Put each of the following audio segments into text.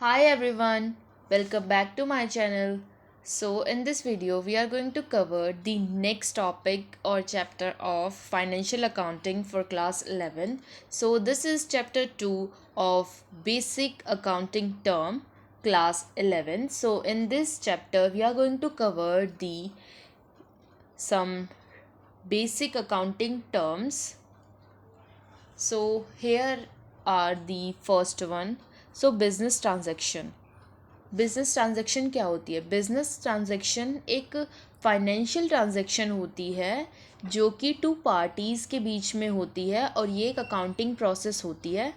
Hi everyone, welcome back to my channel. So, in this video, we are going to cover the next topic or chapter of financial accounting for class 11. So, this is chapter 2 of basic accounting term class 11. So, in this chapter, we are going to cover the some basic accounting terms. So, here are the first one. So, business transaction. Business transaction क्या होती है? Business transaction एक financial transaction होती है जो कि to parties के बीच में होती है और ये एक अकाउंटिंग प्रोसेस होती है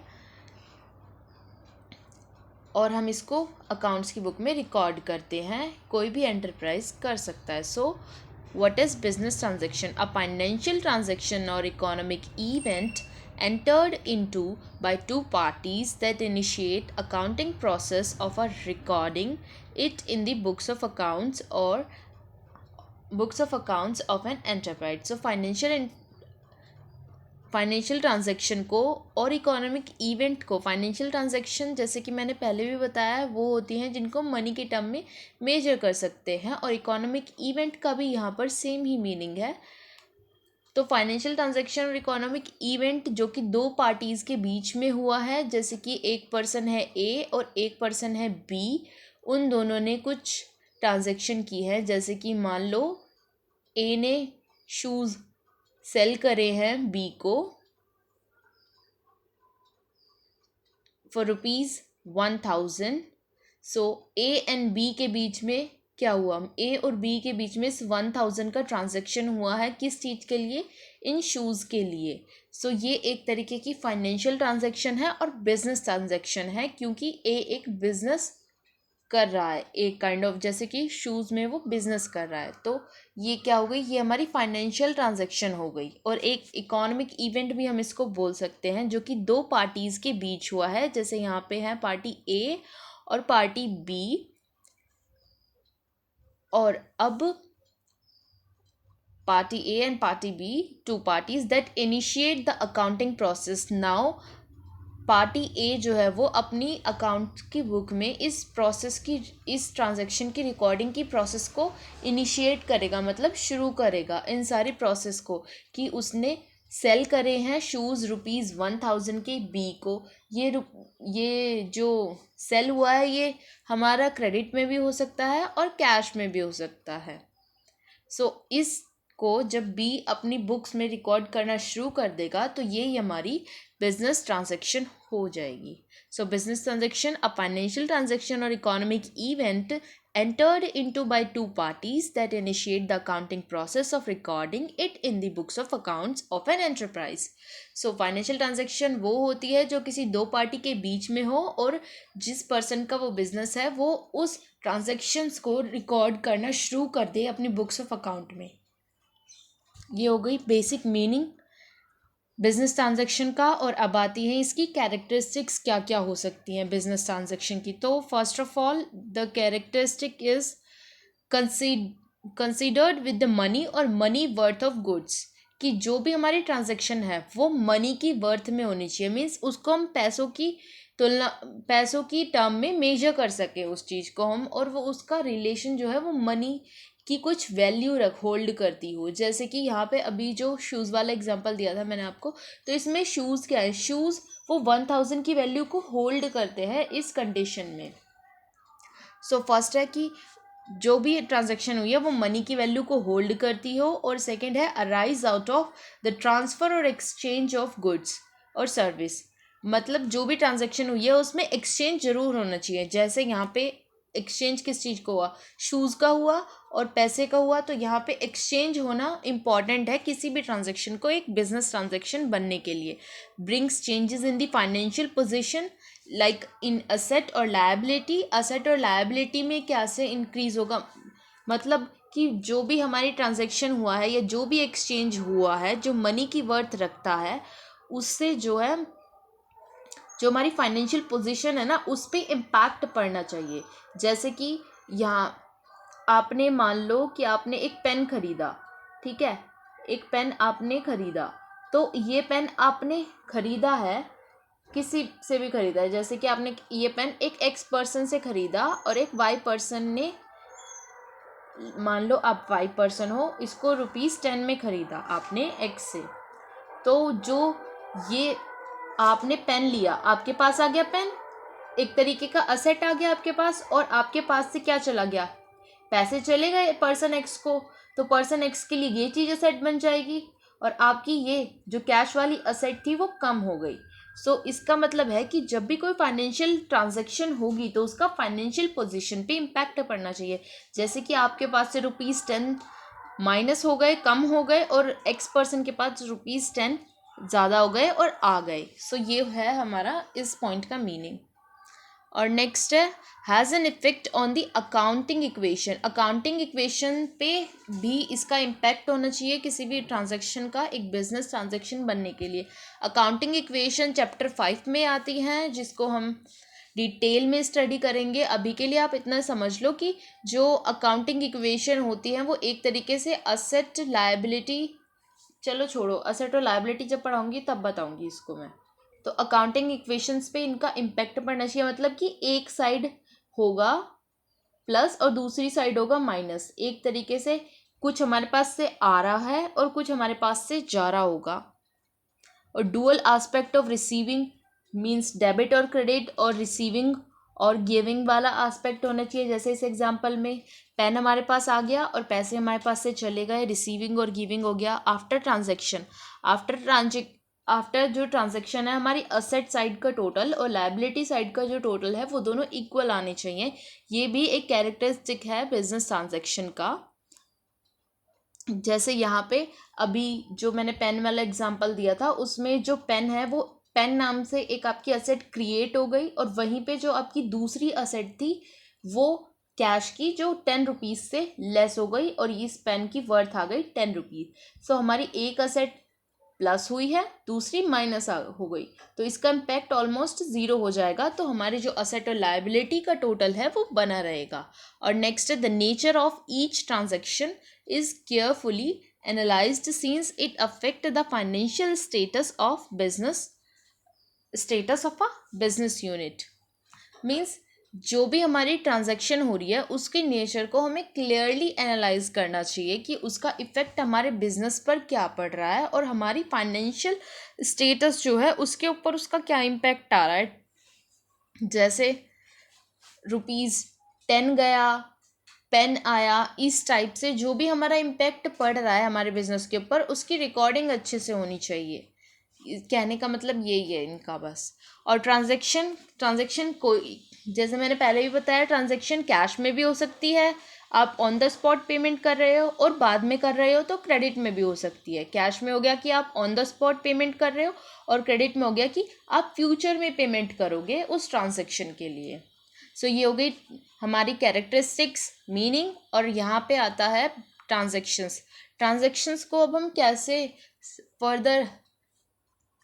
और हम इसको अकाउंट्स की बुक में रिकॉर्ड करते हैं। कोई भी एंटरप्राइज कर सकता है। So what is business transaction? A financial transaction और economic event entered into by two parties that initiate accounting process of a recording it in the books of accounts of an enterprise. So financial transaction को और economic event को, financial transaction जैसे कि मैंने पहले भी बताया वो होती हैं जिनको मनी के टर्म में मेजर कर सकते हैं और इकोनॉमिक इवेंट का भी यहाँ पर सेम ही मीनिंग है। तो फाइनेंशियल ट्रांजैक्शन और इकोनॉमिक इवेंट जो कि दो पार्टीज़ के बीच में हुआ है, जैसे कि एक पर्सन है ए और एक पर्सन है बी, उन दोनों ने कुछ ट्रांजैक्शन की है। जैसे कि मान लो ए ने शूज़ सेल करे हैं बी को for ₹1000। So A and B के बीच में क्या हुआ? ए और बी के बीच में इस 1000 का ट्रांजैक्शन हुआ है। किस चीज़ के लिए? इन शूज़ के लिए। सो ये एक तरीके की फाइनेंशियल ट्रांजैक्शन है और बिजनेस ट्रांजैक्शन है, क्योंकि ए एक बिजनेस कर रहा है, एक काइंड ऑफ जैसे कि शूज़ में वो बिजनेस कर रहा है। तो ये क्या हो गई? ये हमारी फाइनेंशियल ट्रांजैक्शन हो गई। और एक इकोनॉमिक इवेंट भी हम इसको बोल सकते हैं जो कि दो पार्टीज़ के बीच हुआ है। जैसे यहाँ पे है पार्टी ए और पार्टी बी, और अब party A and party B, two parties that initiate the accounting process. Now party A जो है वो अपनी अकाउंट की बुक में इस प्रोसेस की, इस ट्रांजैक्शन की रिकॉर्डिंग की प्रोसेस को इनिशिएट करेगा, मतलब शुरू करेगा इन सारी प्रोसेस को, कि उसने सेल करे हैं शूज़ ₹1000 के बी को। ये जो सेल हुआ है ये हमारा क्रेडिट में भी हो सकता है और कैश में भी हो सकता है। सो इसको जब बी अपनी बुक्स में रिकॉर्ड करना शुरू कर देगा तो ये हमारी बिजनेस ट्रांजैक्शन हो जाएगी। So business transaction a financial transaction और economic event entered into by two parties that initiate the accounting process of recording it in the books of accounts of an enterprise. So financial transaction वो होती है जो किसी दो party के बीच में हो और जिस पर्सन का वो बिजनेस है वो उस ट्रांजैक्शंस को रिकॉर्ड करना शुरू कर दे अपनी बुक्स ऑफ अकाउंट में। ये हो गई बेसिक मीनिंग बिजनेस ट्रांजैक्शन का। और अब आती है इसकी कैरेक्टरिस्टिक्स क्या क्या हो सकती हैं बिजनेस ट्रांजैक्शन की। तो first of all the characteristic is considered with the money और मनी वर्थ ऑफ गुड्स, कि जो भी हमारी ट्रांजैक्शन है वो मनी की वर्थ में होनी चाहिए। मीन्स उसको हम पैसों की तुलना, पैसों की टर्म में मेजर कर सके उस चीज़ को हम, और वो उसका रिलेशन जो है वो मनी की कुछ वैल्यू रख होल्ड करती हो। जैसे कि यहाँ पे अभी जो शूज़ वाला एग्जांपल दिया था मैंने आपको, तो इसमें शूज़ क्या है? शूज़ वो 1000 की वैल्यू को होल्ड करते हैं इस कंडीशन में। सो फर्स्ट है कि जो भी ट्रांजैक्शन हुई है वो मनी की वैल्यू को होल्ड करती हो, और सेकंड है arise out of the transfer और एक्सचेंज ऑफ गुड्स और सर्विस। मतलब जो भी ट्रांजैक्शन हुई है उसमें एक्सचेंज जरूर होना चाहिए। जैसे यहाँ पे एक्सचेंज किस चीज़ को हुआ? शूज़ का हुआ और पैसे का हुआ। तो यहाँ पे एक्सचेंज होना इम्पॉर्टेंट है किसी भी ट्रांजैक्शन को एक बिजनेस ट्रांजैक्शन बनने के लिए। Brings changes in the financial position like in asset और लायबिलिटी। असेट और लायबिलिटी में क्या से इंक्रीज होगा? मतलब कि जो भी हमारी ट्रांजैक्शन हुआ है या जो भी एक्सचेंज हुआ है जो मनी की वर्थ रखता है, उससे जो है जो हमारी फाइनेंशियल पोजीशन है ना उस पर इम्पैक्ट पड़ना चाहिए। जैसे कि यहाँ आपने मान लो कि आपने एक पेन खरीदा, ठीक है, एक पेन आपने खरीदा, तो ये पेन आपने खरीदा है किसी से भी खरीदा है, जैसे कि आपने ये पेन एक एक्स पर्सन से खरीदा और एक वाई पर्सन ने, मान लो आप वाई पर्सन हो, इसको ₹10 में खरीदा आपने एक्स से, तो जो ये आपने पेन लिया, आपके पास आ गया पेन, एक तरीके का असेट आ गया आपके पास, और आपके पास से क्या चला गया, पैसे चले गए पर्सन एक्स को, तो पर्सन एक्स के लिए ये चीज़ असेट बन जाएगी और आपकी ये जो कैश वाली असेट थी वो कम हो गई। सो इसका मतलब है कि जब भी कोई फाइनेंशियल ट्रांजैक्शन होगी तो उसका फाइनेंशियल पोजीशन पे इम्पैक्ट पड़ना चाहिए। जैसे कि आपके पास से ₹10 माइनस हो गए, कम हो गए, और एक्स पर्सन के पास ₹10 ज़्यादा हो गए और आ गए। सो ये है हमारा इस पॉइंट का मीनिंग। और नेक्स्ट है has an effect on the accounting equation. Accounting equation पे भी इसका इम्पैक्ट होना चाहिए किसी भी ट्रांजैक्शन का, एक बिजनेस ट्रांजैक्शन बनने के लिए। अकाउंटिंग इक्वेशन चैप्टर 5 में आती हैं, जिसको हम डिटेल में स्टडी करेंगे। अभी के लिए आप इतना समझ लो कि जो अकाउंटिंग इक्वेशन होती है वो एक तरीके से असेट लायबिलिटी, चलो छोड़ो, असेट और लायबिलिटी जब पढ़ाऊंगी तब बताऊंगी इसको मैं। तो अकाउंटिंग इक्वेशंस पे इनका इम्पैक्ट पड़ना चाहिए, मतलब कि एक साइड होगा प्लस और दूसरी साइड होगा माइनस, एक तरीके से कुछ हमारे पास से आ रहा है और कुछ हमारे पास से जा रहा होगा। और dual aspect of receiving means debit और क्रेडिट, और रिसीविंग और गिविंग वाला एस्पेक्ट होना चाहिए। जैसे इस एग्जांपल में पेन हमारे पास आ गया और पैसे हमारे पास से चले गए, रिसीविंग और गिविंग हो गया आफ्टर ट्रांजेक्शन। आफ्टर जो ट्रांजेक्शन है, हमारी असेट साइड का टोटल और लायबिलिटी साइड का जो टोटल है वो दोनों इक्वल आने चाहिए। ये भी एक कैरेक्टरिस्टिक है बिजनेस ट्रांजेक्शन का। जैसे यहाँ पे अभी जो मैंने पेन वाला एग्जांपल दिया था, उसमें जो पेन है वो पेन नाम से एक आपकी असेट क्रिएट हो गई, और वहीं पे जो आपकी दूसरी असेट थी वो कैश की, जो ₹10 से लेस हो गई, और इस पेन की वर्थ आ गई ₹10। सो हमारी एक असेट प्लस हुई है, दूसरी माइनस हो गई, तो इसका इम्पैक्ट ऑलमोस्ट ज़ीरो हो जाएगा। तो हमारे जो असेट और लायबिलिटी का टोटल है वो बना रहेगा। और नेक्स्ट है the nature of each transaction is carefully analyzed since it affect the financial status of a business unit। Means जो भी हमारी ट्रांजैक्शन हो रही है उसके नेचर को हमें क्लियरली एनालाइज करना चाहिए कि उसका इफ़ेक्ट हमारे बिजनेस पर क्या पड़ रहा है और हमारी फाइनेंशियल स्टेटस जो है उसके ऊपर उसका क्या इम्पैक्ट आ रहा है। जैसे ₹10 गया, पेन आया, इस टाइप से जो भी हमारा इम्पैक्ट पड़ रहा है हमारे बिजनेस के ऊपर उसकी रिकॉर्डिंग अच्छे से होनी चाहिए। कहने का मतलब यही है इनका बस। और ट्रांजैक्शन कोई, जैसे मैंने पहले भी बताया, ट्रांजैक्शन कैश में भी हो सकती है, आप ऑन द स्पॉट पेमेंट कर रहे हो, और बाद में कर रहे हो तो क्रेडिट में भी हो सकती है। कैश में हो गया कि आप ऑन द स्पॉट पेमेंट कर रहे हो, और क्रेडिट में हो गया कि आप फ्यूचर में पेमेंट करोगे उस ट्रांजैक्शन के लिए। सो ये हो गई हमारी कैरेक्टरिस्टिक्स, मीनिंग, और यहाँ पे आता है ट्रांजैक्शंस को अब हम कैसे फर्दर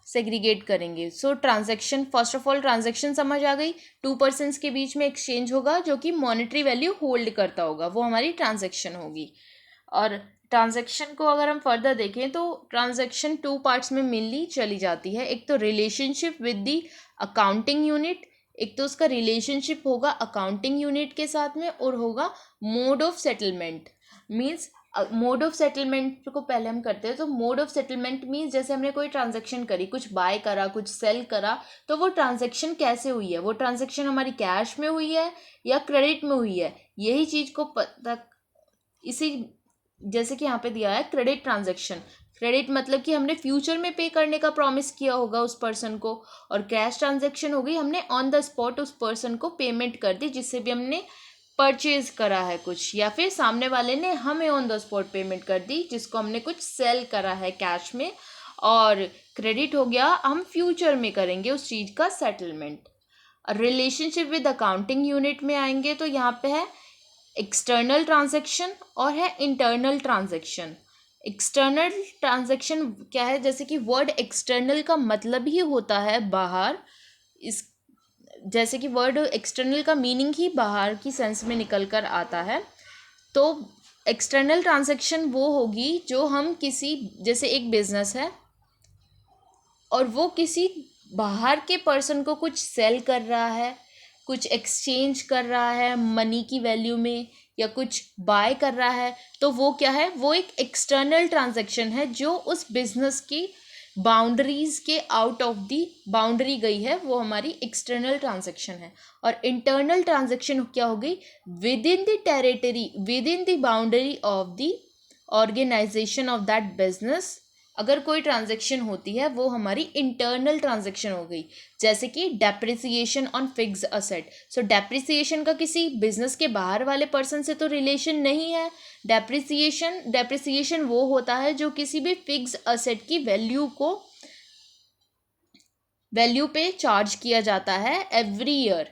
सेग्रीगेट करेंगे। So transaction, first of all transaction समझ आ गई, 2 पर्सन्स के बीच में एक्सचेंज होगा जो कि मॉनेटरी वैल्यू होल्ड करता होगा, वो हमारी ट्रांजैक्शन होगी। और ट्रांजैक्शन को अगर हम फर्दर देखें तो ट्रांजैक्शन 2 पार्ट्स में मिलनी चली जाती है। एक तो relationship with the accounting unit, एक तो उसका रिलेशनशिप होगा अकाउंटिंग यूनिट के साथ में, और होगा mode of settlement. Means mode of settlement को पहले हम करते हैं, तो मोड ऑफ सेटलमेंट मीन्स जैसे हमने कोई ट्रांजैक्शन करी, कुछ बाय करा, कुछ सेल करा, तो वो ट्रांजैक्शन कैसे हुई है, वो ट्रांजैक्शन हमारी कैश में हुई है या क्रेडिट में हुई है, यही चीज़ को पता। इसी जैसे कि यहाँ पे दिया है क्रेडिट ट्रांजैक्शन, क्रेडिट मतलब कि हमने फ्यूचर में पे करने का प्रॉमिस किया होगा उस पर्सन को, और कैश ट्रांजैक्शन हो गई हमने ऑन द स्पॉट उस पर्सन को पेमेंट कर दी, जिससे भी हमने परचेज करा है कुछ, या फिर सामने वाले ने हमें ऑन द स्पॉट पेमेंट कर दी जिसको हमने कुछ सेल करा है कैश में। और क्रेडिट हो गया हम फ्यूचर में करेंगे उस चीज़ का settlement. Relationship with accounting unit में आएंगे तो यहाँ पे है एक्सटर्नल ट्रांजैक्शन और है इंटरनल ट्रांजैक्शन। एक्सटर्नल ट्रांजैक्शन क्या है, जैसे कि वर्ड एक्सटर्नल का मतलब ही होता है बाहर, इस जैसे कि वर्ड एक्सटर्नल का मीनिंग ही बाहर की सेंस में निकल कर आता है। तो एक्सटर्नल ट्रांजैक्शन वो होगी जो हम किसी, जैसे एक बिजनेस है और वो किसी बाहर के पर्सन को कुछ सेल कर रहा है, कुछ एक्सचेंज कर रहा है मनी की वैल्यू में, या कुछ बाय कर रहा है, तो वो क्या है, वो एक एक्सटर्नल ट्रांजैक्शन है जो उस बिजनेस की बाउंड्रीज के आउट ऑफ दी बाउंड्री गई है, वो हमारी एक्सटर्नल ट्रांजैक्शन है। और इंटरनल ट्रांजैक्शन क्या हो गई, within the territory, within the boundary of the organisation of that business अगर कोई ट्रांजैक्शन होती है वो हमारी इंटरनल ट्रांजैक्शन हो गई। जैसे कि depreciation on fix asset. So depreciation का किसी बिजनेस के बाहर वाले पर्सन से तो रिलेशन नहीं है। डेप्रिसिएशन वो होता है जो किसी भी फिक्स असेट की वैल्यू पे चार्ज किया जाता है एवरी ईयर,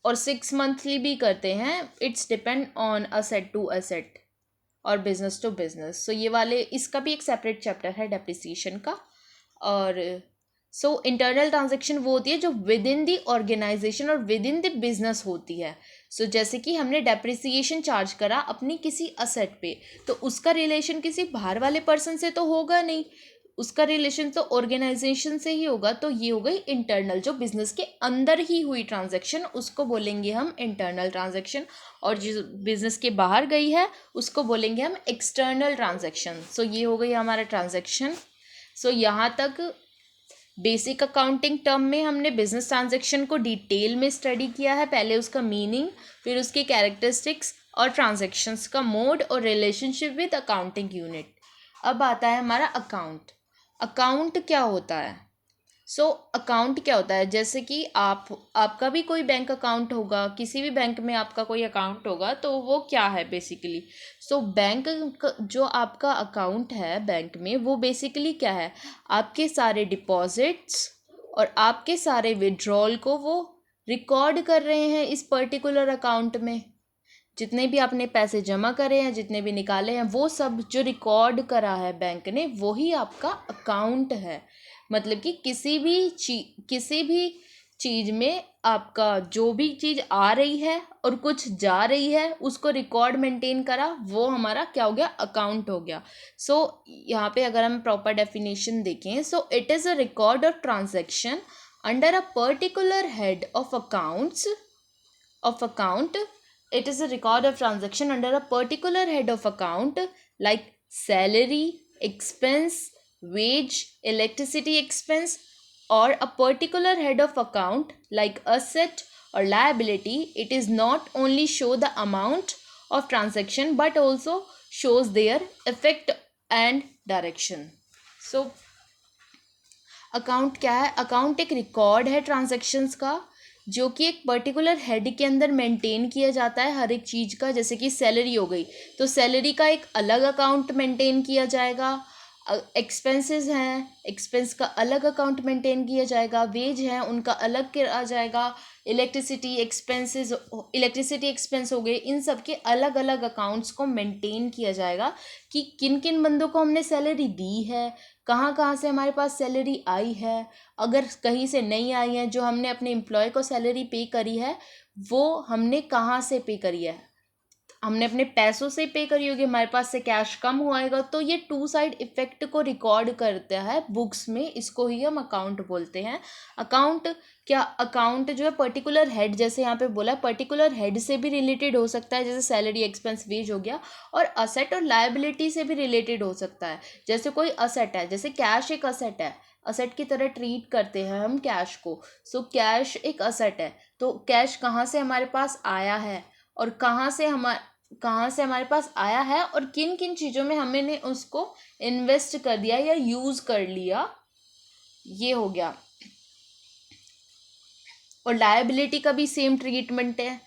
और 6 मंथली भी करते हैं। It's depend on asset to asset और बिजनेस टू बिजनेस। सो ये वाले, इसका भी एक सेपरेट चैप्टर है डेप्रिसिएशन का। और सो इंटरनल ट्रांजैक्शन वो होती है जो विद इन द ऑर्गेनाइजेशन और विद इन द बिजनेस होती है। सो जैसे कि हमने डेप्रिसिएशन चार्ज करा अपनी किसी असेट पे, तो उसका रिलेशन किसी बाहर वाले पर्सन से तो होगा नहीं, उसका रिलेशन तो ऑर्गेनाइजेशन से ही होगा। तो ये हो गई इंटरनल, जो बिजनेस के अंदर ही हुई ट्रांजैक्शन, उसको बोलेंगे हम इंटरनल ट्रांजैक्शन। और जो बिजनेस के बाहर गई है उसको बोलेंगे हम एक्सटर्नल ट्रांजैक्शन। सो ये हो गई हमारा ट्रांजैक्शन। सो यहाँ तक बेसिक अकाउंटिंग टर्म में हमने बिजनेस ट्रांजैक्शन को डिटेल में स्टडी किया है। पहले उसका मीनिंग, फिर उसके कैरेक्टरिस्टिक्स और ट्रांजैक्शंस का मोड और रिलेशनशिप विद अकाउंटिंग यूनिट। अब आता है हमारा अकाउंट। अकाउंट क्या होता है? अकाउंट क्या होता है, जैसे कि आपका भी कोई बैंक अकाउंट होगा, किसी भी बैंक में आपका कोई अकाउंट होगा, तो वो क्या है बेसिकली। बैंक जो आपका अकाउंट है बैंक में, वो बेसिकली क्या है, आपके सारे डिपॉजिट्स और आपके सारे विड्रॉल को वो रिकॉर्ड कर रहे हैं इस पर्टिकुलर अकाउंट में। जितने भी आपने पैसे जमा करे हैं, जितने भी निकाले हैं, वो सब जो रिकॉर्ड करा है बैंक ने, वही आपका अकाउंट है। मतलब कि किसी भी चीज़ में आपका जो भी चीज़ आ रही है और कुछ जा रही है, उसको रिकॉर्ड मेंटेन करा, वो हमारा क्या हो गया, अकाउंट हो गया। यहाँ पे अगर हम प्रॉपर डेफिनेशन देखें, it is a record of transaction under a particular head of account. It is a record of transaction under a particular head of account like salary, expense, wage, electricity expense, or a particular head of account like asset or liability. It is not only show the amount of transaction but also shows their effect and direction. So account क्या है? Account एक record है transactions का, जो कि एक particular head के अंदर मेंटेन किया जाता है हर एक चीज़ का। जैसे कि सैलरी हो गई, तो सैलरी का एक अलग अकाउंट मेंटेन किया जाएगा। एक्सपेंसेस हैं, एक्सपेंस का अलग अकाउंट मेंटेन किया जाएगा। वेज हैं, उनका अलग किया जाएगा। इलेक्ट्रिसिटी एक्सपेंस हो गए, इन सब के अलग अलग अकाउंट्स को मेंटेन किया जाएगा कि किन किन बंदों को हमने सैलरी दी है, कहाँ कहाँ से हमारे पास सैलरी आई है। अगर कहीं से नहीं आई है, जो हमने अपने एम्प्लॉय को सैलरी पे करी है, वो हमने कहाँ से पे करी है, हमने अपने पैसों से पे करी होगी, हमारे पास से कैश कम हुआएगा, तो ये टू साइड इफेक्ट को रिकॉर्ड करता है बुक्स में। इसको ही हम अकाउंट बोलते हैं। अकाउंट जो है पर्टिकुलर हेड, जैसे यहाँ पे बोला, पर्टिकुलर हेड से भी रिलेटेड हो सकता है, जैसे सैलरी, एक्सपेंस, वेज हो गया। और असेट और लायबिलिटी से भी रिलेटेड हो सकता है। जैसे कोई असेट है, जैसे कैश एक असेट है, असेट की तरह ट्रीट करते हैं हम कैश को। कैश एक असेट है, तो कैश कहाँ से हमारे पास आया है और कहाँ से हमारे पास आया है और किन किन चीज़ों में हमने उसको इन्वेस्ट कर दिया या यूज़ कर लिया, ये हो गया। और लायबिलिटी का भी सेम ट्रीटमेंट है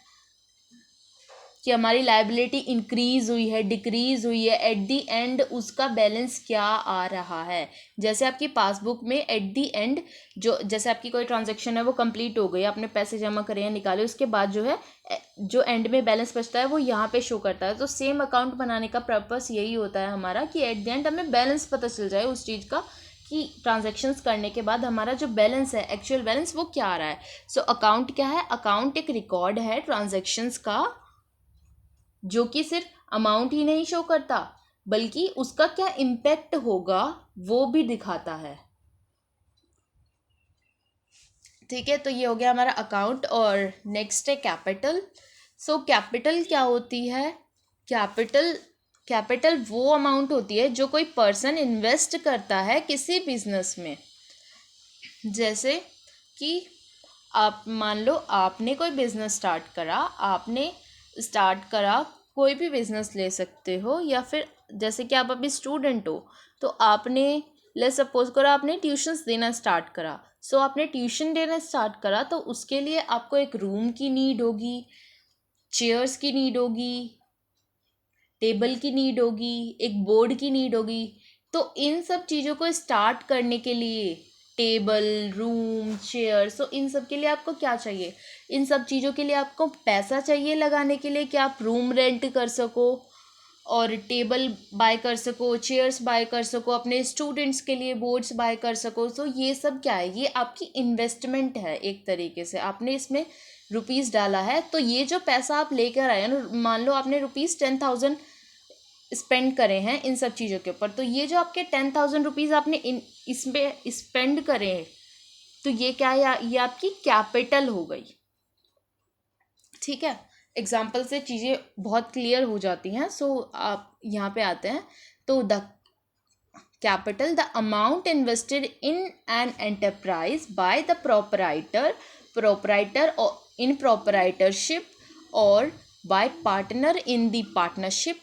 कि हमारी लायबिलिटी इंक्रीज हुई है, डिक्रीज हुई है, एट दी एंड उसका बैलेंस क्या आ रहा है। जैसे आपकी पासबुक में एट दी एंड, जैसे आपकी कोई ट्रांजैक्शन है वो कंप्लीट हो गई, आपने पैसे जमा करे हैं, निकाले, उसके बाद जो एंड में बैलेंस बचता है वो यहाँ पे शो करता है। तो सेम अकाउंट बनाने का पर्पस यही होता है हमारा कि एट द एंड हमें बैलेंस पता चल जाए उस चीज़ का, कि ट्रांजैक्शंस करने के बाद हमारा जो बैलेंस है, एक्चुअल बैलेंस, वो क्या आ रहा है। अकाउंट क्या है? अकाउंट एक रिकॉर्ड है ट्रांजैक्शंस का, जो कि सिर्फ अमाउंट ही नहीं शो करता, बल्कि उसका क्या इम्पैक्ट होगा वो भी दिखाता है। ठीक है, तो ये हो गया हमारा अकाउंट। और नेक्स्ट है कैपिटल। सो कैपिटल क्या होती है? कैपिटल कैपिटल वो अमाउंट होती है जो कोई पर्सन इन्वेस्ट करता है किसी बिजनेस में। जैसे कि आप मान लो आपने कोई बिजनेस स्टार्ट करा, कोई भी बिजनेस ले सकते हो, या फिर जैसे कि आप अभी स्टूडेंट हो तो आपने, ले सपोज करो आपने ट्यूशन्स देना स्टार्ट करा। सो आपने ट्यूशन देना स्टार्ट करा तो उसके लिए आपको एक रूम की नीड होगी, चेयर्स की नीड होगी, टेबल की नीड होगी, एक बोर्ड की नीड होगी। तो इन सब चीज़ों को स्टार्ट करने के लिए, टेबल, रूम, चेयर, सो इन सब के लिए आपको क्या चाहिए? इन सब चीज़ों के लिए आपको पैसा चाहिए लगाने के लिए कि आप रूम रेंट कर सको और टेबल बाय कर सको, चेयर्स बाय कर सको, अपने स्टूडेंट्स के लिए बोर्ड्स बाय कर सको। सो ये सब क्या है? ये आपकी इन्वेस्टमेंट है। एक तरीके से आपने इसमें रुपीज़ डाला है, तो ये जो पैसा आप लेकर आए ना, मान लो आपने ₹10,000 स्पेंड करे हैं इन सब चीज़ों के ऊपर, तो ये जो आपके 10,000 रुपीज़ आपने इसमें स्पेंड करे हैं, तो ये क्या है? ये आपकी कैपिटल हो गई। ठीक है, एग्जाम्पल से चीज़ें बहुत क्लियर हो जाती हैं। सो आप यहाँ पे आते हैं। तो the capital, the amount invested in an enterprise by the proprietor और इन प्रोपराइटरशिप और bye partner in the partnership.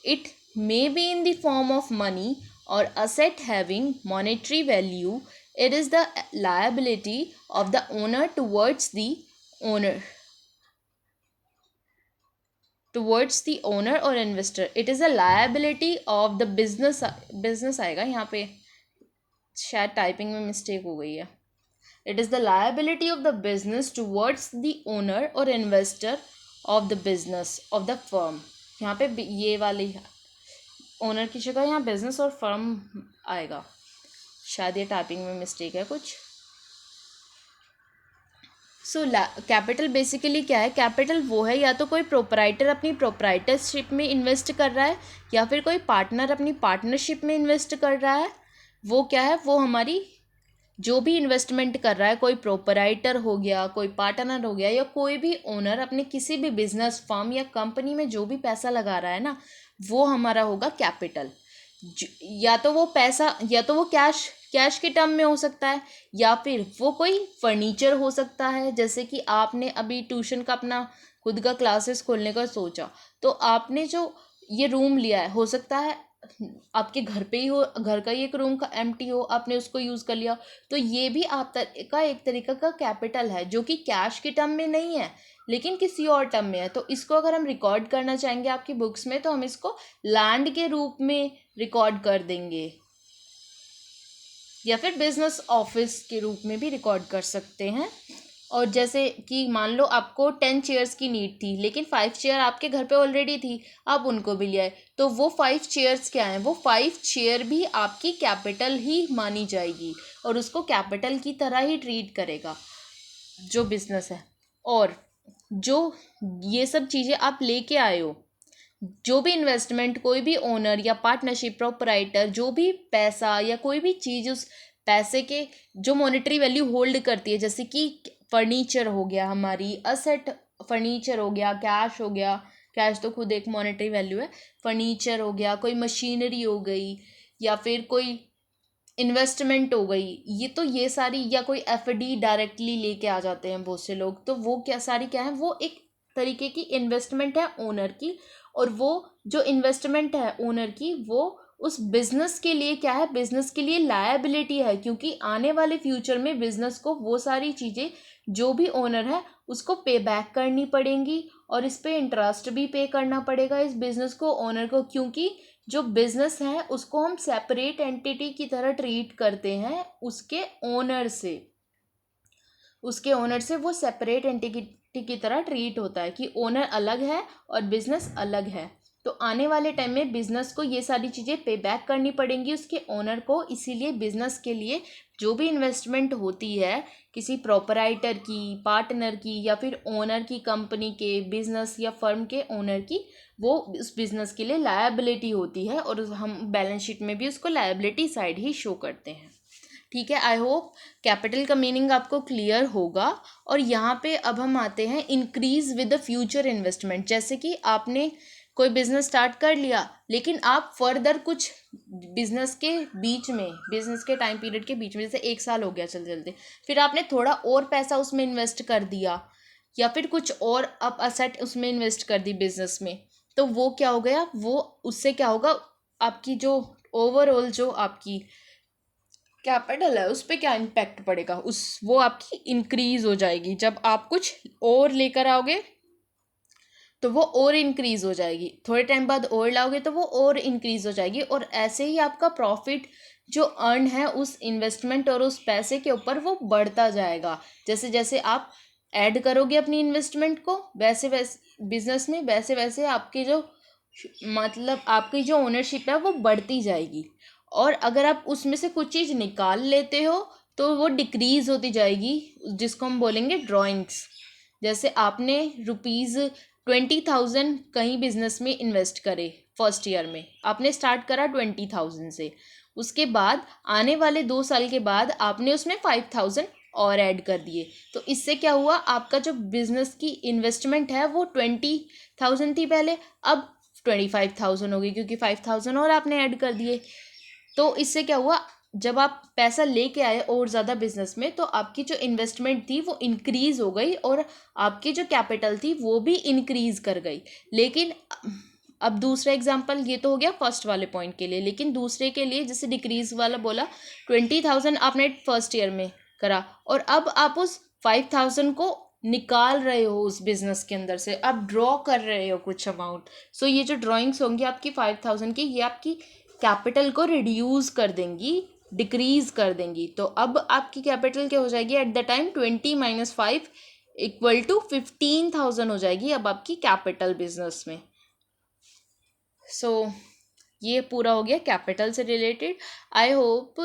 It may be in the form of money or asset having monetary value. It is the liability of the owner towards the owner or investor. It is a liability of the business आएगा यहाँ पे, शायद typing में mistake हो गई है. It is the liability of the business towards the owner or investor of the business of the firm. यहाँ पे ये वाली ओनर की जगह यहाँ बिजनेस और फर्म आएगा, शायद ये टाइपिंग में मिस्टेक है कुछ. सो कैपिटल बेसिकली क्या है? कैपिटल वो है, या तो कोई प्रोपराइटर अपनी प्रोपराइटरशिप में इन्वेस्ट कर रहा है, या फिर कोई पार्टनर अपनी पार्टनरशिप में इन्वेस्ट कर रहा है. वो क्या है? वो हमारी जो भी इन्वेस्टमेंट कर रहा है, कोई प्रोपराइटर हो गया, कोई पार्टनर हो गया, या कोई भी ओनर अपने किसी भी बिजनेस फर्म या कंपनी में जो भी पैसा लगा रहा है ना, वो हमारा होगा कैपिटल. या तो वो पैसा, या तो वो कैश के टर्म में हो सकता है, या फिर वो कोई फर्नीचर हो सकता है. जैसे कि आपने अभी ट्यूशन का अपना खुद का क्लासेस खोलने का सोचा, तो आपने जो ये रूम लिया है, हो सकता है आपके घर पे ही हो, घर का ही एक रूम का एम्प्टी हो, आपने उसको यूज़ कर लिया, तो ये भी आपका एक तरीका का कैपिटल है, जो कि कैश के टर्म में नहीं है लेकिन किसी और टर्म में है. तो इसको अगर हम रिकॉर्ड करना चाहेंगे आपकी बुक्स में, तो हम इसको लैंड के रूप में रिकॉर्ड कर देंगे, या फिर बिजनेस ऑफिस के रूप में भी रिकॉर्ड कर सकते हैं. और जैसे कि मान लो आपको 10 चेयर्स की नीड थी, लेकिन 5 चेयर आपके घर पे ऑलरेडी थी, आप उनको भी ले आए, तो वो 5 चेयर्स क्या हैं? वो 5 चेयर भी आपकी कैपिटल ही मानी जाएगी और उसको कैपिटल की तरह ही ट्रीट करेगा जो बिजनेस है. और जो ये सब चीज़ें आप लेके आए हो, जो भी इन्वेस्टमेंट, कोई भी ओनर या पार्टनरशिप, प्रोपराइटर, जो भी पैसा या कोई भी चीज़ उस पैसे के जो मॉनेटरी वैल्यू होल्ड करती है, जैसे कि फर्नीचर हो गया, हमारी असेट फर्नीचर हो गया, कैश हो गया, कैश तो खुद एक मॉनेटरी वैल्यू है, फर्नीचर हो गया, कोई मशीनरी हो गई, या फिर कोई इन्वेस्टमेंट हो गई, ये सारी, या कोई एफडी डायरेक्टली लेके आ जाते हैं बहुत से लोग, तो वो क्या सारी क्या है? वो एक तरीके की इन्वेस्टमेंट है ओनर की. और वो जो इन्वेस्टमेंट है ओनर की, वो उस बिजनेस के लिए क्या है? बिजनेस के लिए लायबिलिटी है, क्योंकि आने वाले फ्यूचर में बिजनेस को वो सारी चीज़ें जो भी ओनर है उसको पे बैक करनी पड़ेंगी, और इस पे इंटरेस्ट भी पे करना पड़ेगा इस बिजनेस को, ओनर को, क्योंकि जो बिजनेस है उसको हम सेपरेट एंटिटी की तरह ट्रीट करते हैं उसके ओनर से वो सेपरेट एंटिटी की तरह ट्रीट होता है कि ओनर अलग है और बिजनेस अलग है. तो आने वाले टाइम में बिजनेस को ये सारी चीज़ें पे बैक करनी पड़ेंगी उसके ओनर को. इसीलिए बिजनेस के लिए जो भी इन्वेस्टमेंट होती है किसी प्रोपराइटर की, पार्टनर की, या फिर ओनर की, कंपनी के, बिजनेस या फर्म के ओनर की, वो उस बिजनेस के लिए लायबिलिटी होती है, और हम बैलेंस शीट में भी उसको लायबिलिटी साइड ही शो करते हैं. ठीक है, आई होप कैपिटल का मीनिंग आपको क्लियर होगा। और यहाँ पे अब हम आते हैं increase with the future investment. जैसे कि आपने कोई बिजनेस स्टार्ट कर लिया, लेकिन आप फर्दर कुछ बिजनेस के बीच में, बिजनेस के टाइम पीरियड के बीच में, जैसे 1 साल हो गया चलते चलते, फिर आपने थोड़ा और पैसा उसमें इन्वेस्ट कर दिया, या फिर कुछ और अप असेट उसमें इन्वेस्ट कर दी बिजनेस में, तो वो क्या हो गया, वो उससे क्या होगा, आपकी जो ओवरऑल जो आपकी कैपिटल है उस पर क्या इम्पैक्ट पड़ेगा, उस वो आपकी इंक्रीज हो जाएगी। जब आप कुछ और लेकर आओगे तो वो और इंक्रीज हो जाएगी, थोड़े टाइम बाद और लाओगे तो वो और इंक्रीज हो जाएगी, और ऐसे ही आपका प्रॉफिट जो अर्न है उस इन्वेस्टमेंट और उस पैसे के ऊपर वो बढ़ता जाएगा। जैसे जैसे आप ऐड करोगे अपनी इन्वेस्टमेंट को वैसे वैसे बिजनेस में, वैसे वैसे आपकी जो मतलब आपकी जो ओनरशिप है वो बढ़ती जाएगी। और अगर आप उसमें से कुछ चीज़ निकाल लेते हो तो वो डिक्रीज होती जाएगी, जिसको हम बोलेंगे ड्रॉइंग्स। जैसे आपने ₹20,000 कहीं बिजनेस में इन्वेस्ट करे, फर्स्ट ईयर में आपने स्टार्ट करा 20,000 से, उसके बाद आने वाले 2 साल के बाद आपने उसमें 5,000 और ऐड कर दिए, तो इससे क्या हुआ, आपका जो बिजनेस की इन्वेस्टमेंट है वो 20,000 थी पहले, अब 25,000 हो गई, क्योंकि 5,000 और आपने ऐड कर दिए। तो इससे क्या हुआ, जब आप पैसा लेके आए और ज़्यादा बिजनेस में, तो आपकी जो इन्वेस्टमेंट थी वो इंक्रीज हो गई, और आपकी जो कैपिटल थी वो भी इंक्रीज कर गई। लेकिन अब दूसरा एग्जांपल, ये तो हो गया फर्स्ट वाले पॉइंट के लिए, लेकिन दूसरे के लिए जैसे डिक्रीज वाला बोला, 20,000 आपने फर्स्ट ईयर में करा, और अब आप उस 5,000 को निकाल रहे हो उस बिजनेस के अंदर से, आप ड्रॉ कर रहे हो कुछ अमाउंट। सो ये जो ड्रॉइंग्स होंगी आपकी 5,000 की, ये आपकी कैपिटल को रिड्यूस कर देंगी, डिक्रीज कर देंगी। तो अब आपकी कैपिटल क्या हो जाएगी एट द टाइम, 20 - 5 = 15,000 हो जाएगी अब आपकी कैपिटल बिजनेस में। सो ये पूरा हो गया कैपिटल से रिलेटेड। आई होप,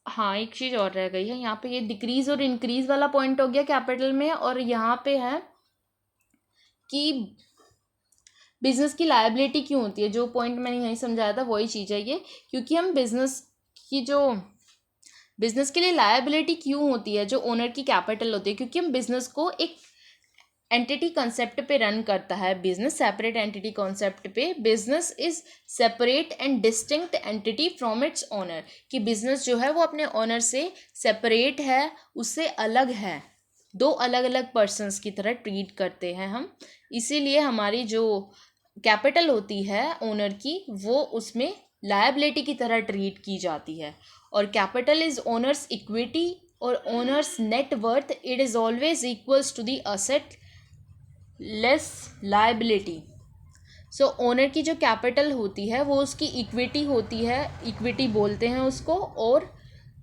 हाँ एक चीज़ और रह गई है यहाँ पे, ये डिक्रीज और इंक्रीज वाला पॉइंट हो गया कैपिटल में, और यहाँ पे है कि बिजनेस की लायबिलिटी क्यों होती है, जो पॉइंट मैंने यहीं समझाया था वही चीज़ है ये, क्योंकि हम बिजनेस के लिए लायबिलिटी क्यों होती है, जो ओनर की कैपिटल होती है, क्योंकि हम बिजनेस को एक एंटिटी कॉन्सेप्ट पे रन करता है बिजनेस, सेपरेट एंटिटी कॉन्सेप्ट पे। Business is separate and distinct entity from its owner, कि बिजनेस जो है वो अपने ओनर से सेपरेट है, उससे अलग है, दो अलग अलग पर्सन्स की तरह ट्रीट करते हैं हम। इसीलिए हमारी जो कैपिटल होती है ओनर की, वो उसमें लायबिलिटी की तरह ट्रीट की जाती है। और कैपिटल इज ओनर्स इक्विटी और owners net worth, it is always equals to the asset less liability. So owner की जो कैपिटल होती है वो उसकी इक्विटी होती है, इक्विटी बोलते हैं उसको, और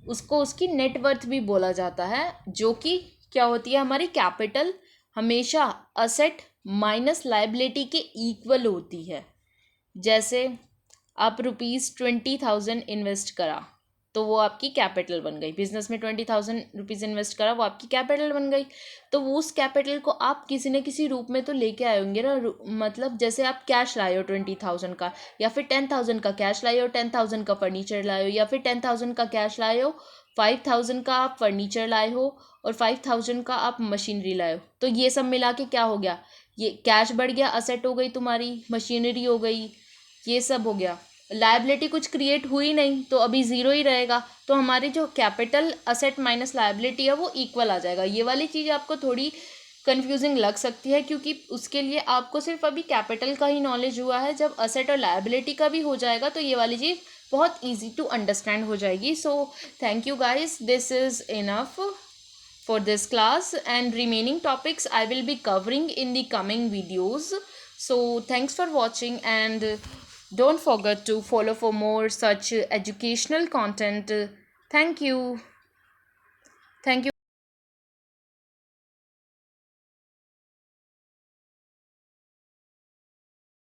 उसको उसकी नेटवर्थ भी बोला जाता है, जो कि क्या होती है, हमारी कैपिटल हमेशा असेट माइनस लायबिलिटी के इक्वल होती है। जैसे आप ₹20,000 इन्वेस्ट करा तो वो आपकी कैपिटल बन गई, बिजनेस में ₹20,000 इन्वेस्ट करा वो आपकी कैपिटल बन गई। तो वो उस कैपिटल को आप किसी न किसी रूप में तो लेके आए होंगे ना, मतलब जैसे आप कैश लाए हो 20,000 का, या फिर 10,000 का कैश लाए हो, 10,000 का फर्नीचर लाए हो, या फिर 10,000 का कैश लाए हो, 5,000 का आप फर्नीचर लाए हो, और 5,000 का आप मशीनरी लाए हो। तो ये सब मिला के क्या हो गया, ये कैश बढ़ गया, असेट हो गई तुम्हारी, मशीनरी हो गई, ये सब हो गया। लायबिलिटी कुछ क्रिएट हुई नहीं, तो अभी ज़ीरो ही रहेगा। तो हमारी जो कैपिटल असेट माइनस लायबिलिटी है वो इक्वल आ जाएगा। ये वाली चीज़ आपको थोड़ी कंफ्यूजिंग लग सकती है, क्योंकि उसके लिए आपको सिर्फ अभी कैपिटल का ही नॉलेज हुआ है। जब असेट और लायबिलिटी का भी हो जाएगा तो ये वाली चीज़ बहुत ईजी टू अंडरस्टैंड हो जाएगी। So thank you guys, this is enough for this class, and remaining topics I will be covering in the coming videos. So thanks for watching, and don't forget to follow for more such educational content. Thank you.